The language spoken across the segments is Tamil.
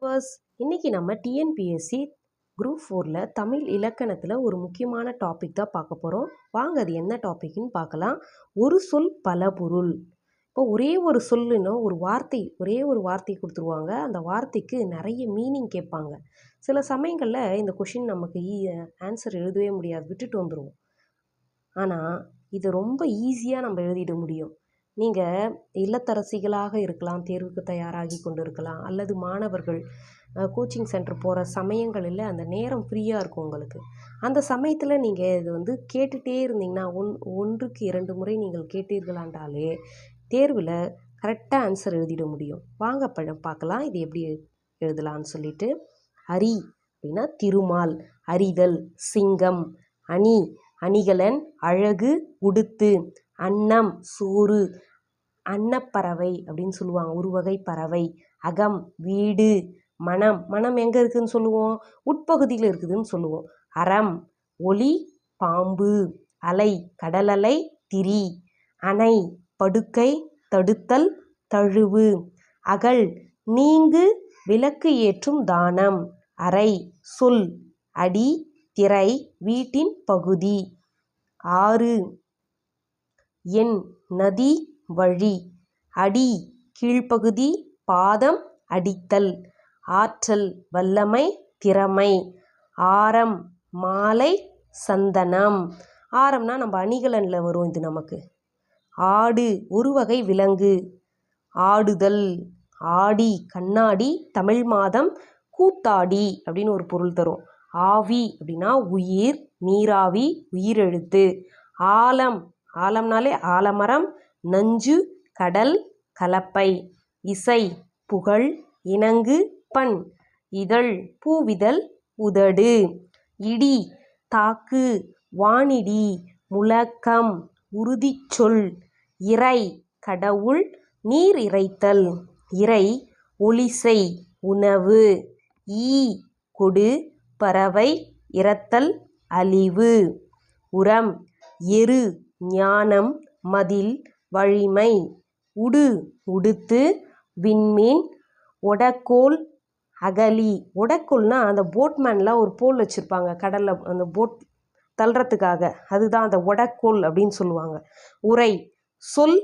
பர்ஸ் இன்னைக்கு நம்ம டிஎன்பிஎஸ்சி குரூப் 4ல் தமிழ் இலக்கணத்தில் ஒரு முக்கியமான டாபிக் தான் பார்க்க போகிறோம். வாங்க அது என்ன டாபிக்னு பார்க்கலாம். ஒரு சொல் பல பொருள். இப்போ ஒரே ஒரு சொல்லுன்னா ஒரே ஒரு வார்த்தை கொடுத்துருவாங்க. அந்த வார்த்தைக்கு நிறைய மீனிங் கேட்பாங்க. சில சமயங்களில் இந்த கொஷின் நமக்கு ஆன்சர் எழுதவே முடியாது, விட்டுட்டு வந்துடுவோம். ஆனால் இது ரொம்ப ஈஸியாக நம்ம எழுதிட முடியும். நீங்கள் இல்லத்தரசிகளாக இருக்கலாம், தேர்வுக்கு தயாராகி கொண்டு இருக்கலாம், அல்லது மாணவர்கள் கோச்சிங் சென்டர் போகிற சமயங்களில் அந்த நேரம் ஃப்ரீயாக இருக்கும் உங்களுக்கு. அந்த சமயத்தில் நீங்கள் இது கேட்டுகிட்டே இருந்தீங்கன்னா, ஒன்றுக்கு 2 முறை நீங்கள் கேட்டீர்களாண்டாலே தேர்வில் கரெக்டாக ஆன்சர் எழுதிட முடியும். வாங்க பார்க்கலாம் இது எப்படி எழுதலான்னு சொல்லிட்டு. அரி அப்படின்னா திருமால், அறிதல், சிங்கம். அணி அணிகலன், அழகு, உடுத்து. அன்னம் சோறு, அன்னப்பறவை அப்படின்னு சொல்லுவாங்க, ஒரு வகை பறவை. அகம் வீடு. மனம் மனம் எங்கே இருக்குதுன்னு சொல்லுவோம், உட்பகுதியில் இருக்குதுன்னு சொல்லுவோம். அறம் ஒளி, பாம்பு. அலை கடல் அலை, திரி. அணை படுக்கை, தடுத்தல், தழுவு. அகல் நீங்கு, விளக்கு ஏற்றும் தானம். அறை சொல், அடி, திரை, வீட்டின் பகுதி. ஆறு எண், நதி, வழி. அடி கீழ்ப்பகுதி, பாதம், அடித்தல். ஆற்றல் வல்லமை, திறமை. ஆரம் மாலை, சந்தனம். ஆரம்னா நம்ம அணிகலனில் வரும் இது நமக்கு. ஆடு ஒரு வகை விலங்கு. ஆடுதல். ஆடி கண்ணாடி, தமிழ் மாதம், கூத்தாடி அப்படின்னு ஒரு பொருள் தரும். ஆவி அப்படின்னா உயிர், நீராவி, உயிரெழுத்து. ஆலம் ஆலம்னாலே ஆலமரம், நஞ்சு, கடல், கலப்பை. இசை புகழ், இணங்கு, பண். இதழ் பூவிதழ், உதடு. இடி தாக்கு, வானிடி, முழக்கம், உறுதிச்சொல். இறை கடவுள், நீர் இறைத்தல். இறை ஒலிசை, உணவு. ஈ கொடு, பறவை, இரத்தல், அழிவு. உரம் எரு, ஞானம், மதில், வலிமை. உடு உடுத்து, விண்மீன். ஒடக்கோல் அகழி. ஒடக்கோல்னா அந்த போட்மேன்லாம் ஒரு போல் வச்சுருப்பாங்க கடலில், அந்த போட் தள்ளுறதுக்காக, அதுதான் அந்த ஒடக்கோல் அப்படின்னு சொல்லுவாங்க. உரை சொல்,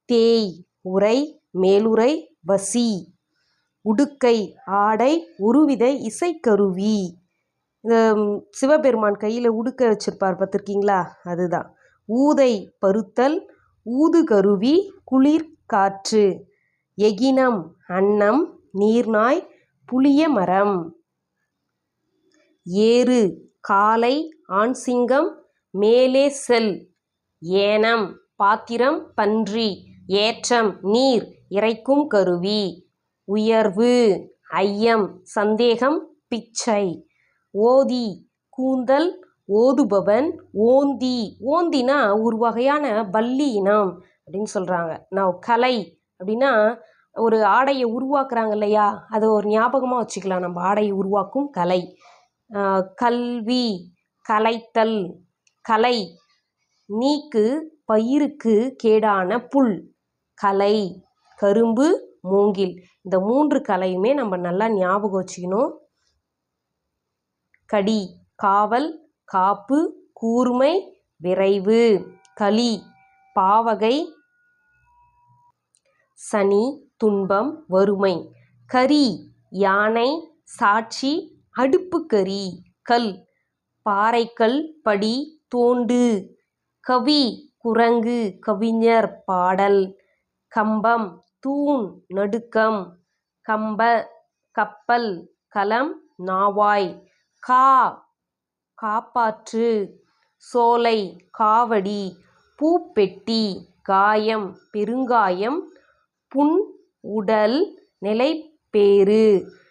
தேய். உரை மேலுரை, வசி. உடுக்கை ஆடை, ஒருவித இசைக்கருவி. இந்த சிவபெருமான் கையில் உடுக்கை வச்சுருப்பார் பார்த்துருக்கீங்களா, அதுதான். ஊதை பருத்தல், ஊதுகருவி, குளிர் காற்று. எகினம் அன்னம், நீர்நாய், புளிய மரம். ஏறு காளை, ஆண் சிங்கம், மேலே செல். ஏனம் பாத்திரம், பன்றி. ஏற்றம் நீர் இறைக்கும் கருவி. உயர்வு ஐயம், சந்தேகம், பிச்சை. ஓதி கூந்தல், ஓதுபவன். ஓந்தி ஓந்தினா ஒரு வகையான பல்லி இனம் அப்படின்னு சொல்கிறாங்க. நான் கலை அப்படின்னா ஒரு ஆடையை உருவாக்குறாங்க இல்லையா, அதை ஒரு ஞாபகமாக வச்சுக்கலாம் நம்ம, ஆடையை உருவாக்கும் கலை. கல்வி கலைத்தல். கலை நீக்கு, பயிருக்கு கேடான புல். கலை கரும்பு, மூங்கில். இந்த 3 கலையுமே நம்ம நல்லா ஞாபகம் வச்சுக்கணும். கடி காவல், காப்பு, கூர்மை, விரைவு. களி பாவகை, சனி, துன்பம், வறுமை. கரி யானை, சாட்சி, அடுப்புக்கரி. கல் பாறைக்கல், படி, தோண்டு. கவி குரங்கு, கவிஞர், பாடல். கம்பம் தூண், நடுக்கம். கப்பல், களம், நாவாய். காப்பாற்று. சோலை காவடி. பூப்பெட்டி. காயம் பெருங்காயம். புண் உடல், நிலைப்பேறு.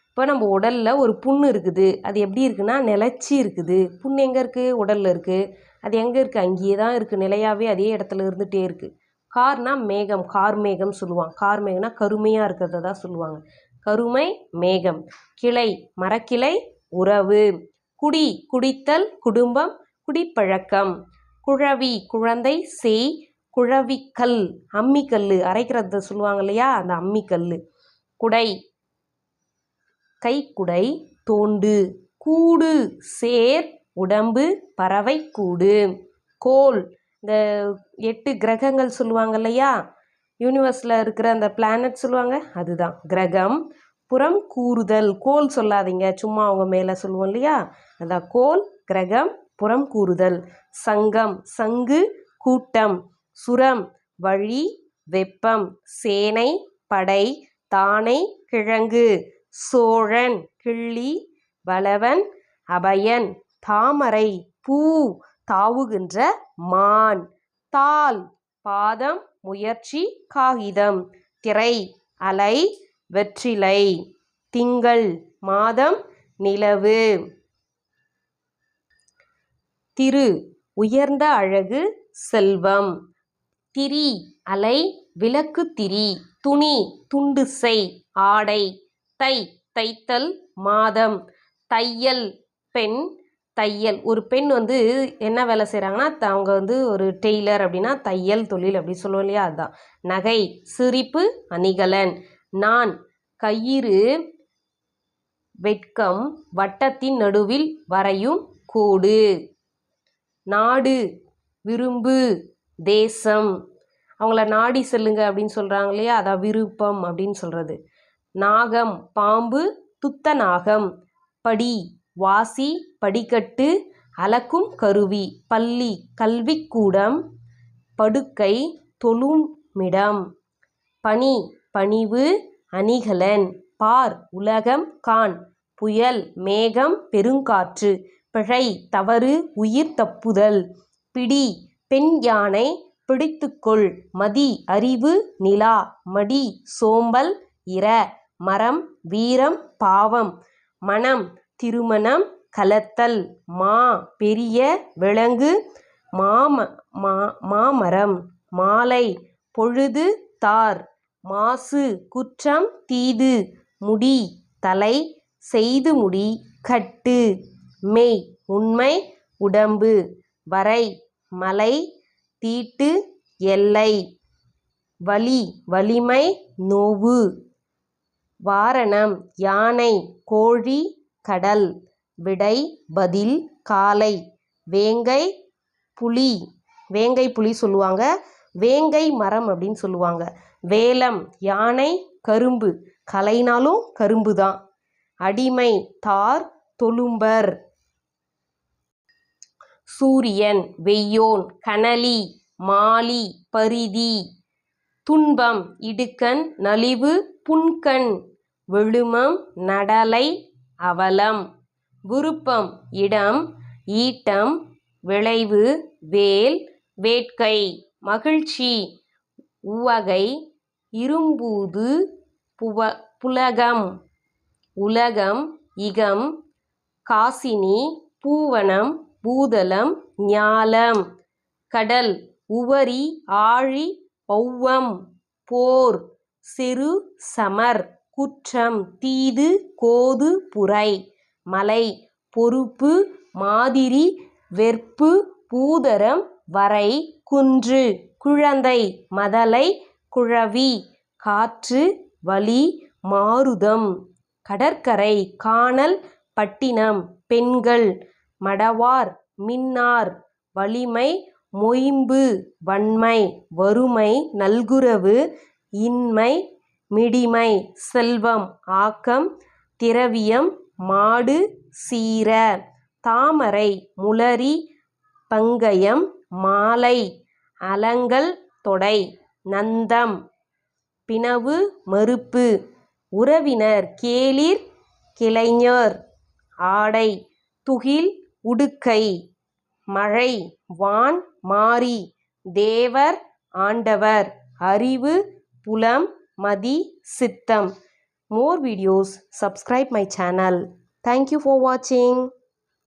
இப்போ நம்ம உடலில் ஒரு புண்ணு இருக்குது, அது எப்படி இருக்குன்னா நிலைச்சி இருக்குது. புண் எங்கே இருக்குது, உடலில் இருக்குது. அது எங்கே இருக்குது, அங்கேயே தான் இருக்குது, நிலையாகவே அதே இடத்துல இருந்துகிட்டே இருக்குது. கார்னா மேகம், கார்மேகம் சொல்லுவாங்க. கார்மேகம்னா கருமையாக இருக்கிறத தான் சொல்லுவாங்க. கருமை மேகம். கிளை மரக்கிளை, உறவு. குடி குடித்தல், குடும்பம், குடிப்பழக்கம். குழவி குழந்தை, செய். குழவிக்கல் அம்மிக்கல், அரைக்கிறத சொல்லுவாங்க இல்லையா, அந்த அம்மிக்கல். குடை கைக்குடை தோண்டு. கூடு சேர் உடம்பு பறவை கூடு. கோள் இந்த 8 கிரகங்கள் சொல்லுவாங்க இல்லையா, யூனிவர்ஸில் இருக்கிற அந்த பிளானட் சொல்லுவாங்க, அதுதான் கிரகம். புறம் கூறுதல், கோள் சொல்லாதீங்க, சும்மா அவங்க மேலே சொல்லுவோம் இல்லையா, அதான் கோள் கிரகம் புறம் கூறுதல். சங்கம் சங்கு கூட்டம். சுரம் வழி வெப்பம். சேனை படை. தானை கிழங்கு. சோழன் கிள்ளி. வளவன் அபயன். தாமரை பூ தாவுகின்ற மான். தாள் பாதம் முயற்சி காகிதம். திரை அலை வெற்றிலை. திங்கள் மாதம் நிலவு. திரு உயர்ந்த அழகு செல்வம். திரி அலை விளக்கு திரி. துணி துண்டு செய் ஆடை. தை தைத்தல் மாதம். தையல் பெண். தையல் ஒரு பெண் என்ன வேலை செய்கிறாங்கன்னா, அவங்க ஒரு டெய்லர் அப்படின்னா தையல் தொழில் அப்படி சொல்லுவோம் இல்லையா, அதுதான். நகை சிரிப்பு அணிகலன். நான் கயிறு. வெட்கம் வட்டத்தின் நடுவில் வரையும் கோடு. நாடு விரும்பு தேசம். அவங்கள நாடி செல்லுங்க அப்படின்னு சொல்கிறாங்க இல்லையா, அதான் விருப்பம் அப்படின்னு சொல்கிறது. நாகம் பாம்பு துத்தநாகம். படி வாசி படிக்கட்டு அளக்கும் கருவி. பள்ளி கல்விக்கூடம். படுக்கை தொழுமிடம். பனி பணிவு அணிகலன். பார் உலகம் காண். புயல் மேகம் பெருங்காற்று. பிழை தவறு உயிர் தப்புதல். பிடி பெண் யானை பிடித்துக்கொள். மதி அறிவு நிலா. மடி சோம்பல் இர. மரம் வீரம் பாவம். மணம் திருமணம் கலத்தல். மா பெரிய விலங்கு. மாமரம். மாலை பொழுது தார். மாசு குற்றம் தீது. முடி தலை செய்து முடி கட்டு. மெய் உண்மை உடம்பு. வரை மலை. தீட்டு எல்லை. வலி வலிமை நோவு. வாரணம் யானை கோழி கடல். விடை பதில் காலை. வேங்கை புலி. வேங்கை புலி சொல்லுவாங்க, வேங்கை மரம் அப்படின்னு சொல்லுவாங்க. வேலம் யானை கரும்பு. கலைனாலும் கரும்பு தான். அடிமை தார் தொழும்பர். சூரியன் வெய்யோன் கனலி. மாலி பரிதி. துன்பம் இடுக்கண் நலிவு புன்கண். விழுமம் நடலை அவலம். விருப்பம் இடம். ஈட்டம் விளைவு. வேல் வேட்கை. மகிழ்ச்சி உவகை. இரும்பூது புலகம். உலகம் இகம். காசினி பூவனம் பூதலம் ஞாலம். கடல் உவரி ஆழி பௌவம். போர் செரு சமர். குற்றம் தீது கோது புரை. மலை பொறுப்பு மாதிரி வெற்பு பூதரம் வரை குன்று. குழந்தை மதலை குழவி. காற்று வழி மாருதம். கடற்கரை கானல் பட்டினம். பெண்கள் மடவார் மின்னார். வலிமை மொய்ம்பு வன்மை. வறுமை நல்குரவு. இன்மை மிடிமை. செல்வம் ஆக்கம். திரவியம் மாடு சீர. தாமரை முளரி பங்கயம். மாலை அலங்கல் தொடை. நந்தம் பிணவு மறுப்பு. உறவினர் கேளிர் கிளைஞர். ஆடை துகில் உடுக்கை. மழை வான் மாரி. தேவர் ஆண்டவர். அறிவு புலம் மதி சித்தம். More videos, subscribe my channel. Thank you for watching.